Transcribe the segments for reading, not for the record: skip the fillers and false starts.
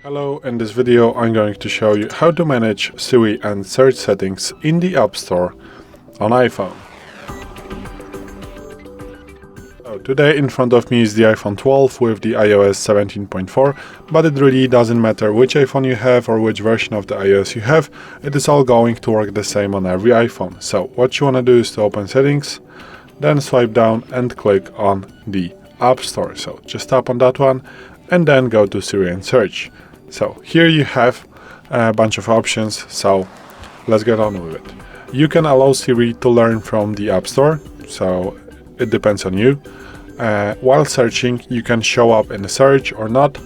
Hello, in this video I'm going to show you how to manage Siri and search settings in the App Store on iPhone. So today in front of me is the iPhone 12 with the iOS 17.4, but it really doesn't matter which iPhone you have or which version of the iOS you have, it is all going to work the same on every iPhone. So what you want to do is to open settings, then swipe down and click on the App Store. So just tap on that one and then go to Siri and Search. So here you have a bunch of options, so let's get on with it. You can allow Siri to learn from the App Store, so it depends on you. While searching, you can show up in the search or not.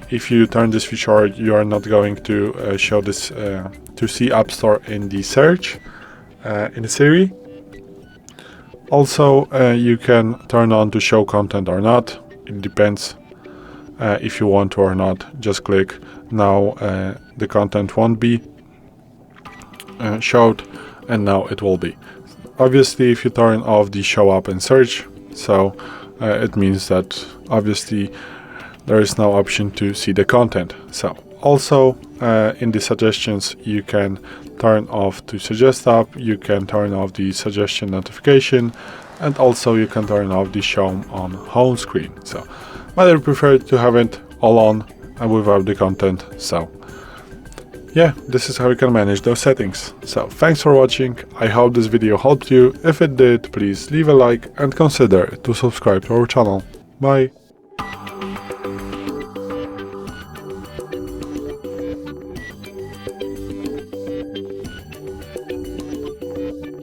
If you turn this feature, you are not going to show this to see App Store in the search in the Siri. Also, you can turn on to show content or not. It depends. If you want to or not, just click. Now the content won't be showed, and now it will be. Obviously, if you turn off the show up and search, so it means that obviously there is no option to see the content. So also in the suggestions, you can turn off to suggest app, you can turn off the suggestion notification, and also you can turn off the show on home screen. So but I prefer to have it all on and without the content. So yeah, this is how you can manage those settings. So thanks for watching. I hope this video helped you. If it did, please leave a like and consider to subscribe to our channel. Bye.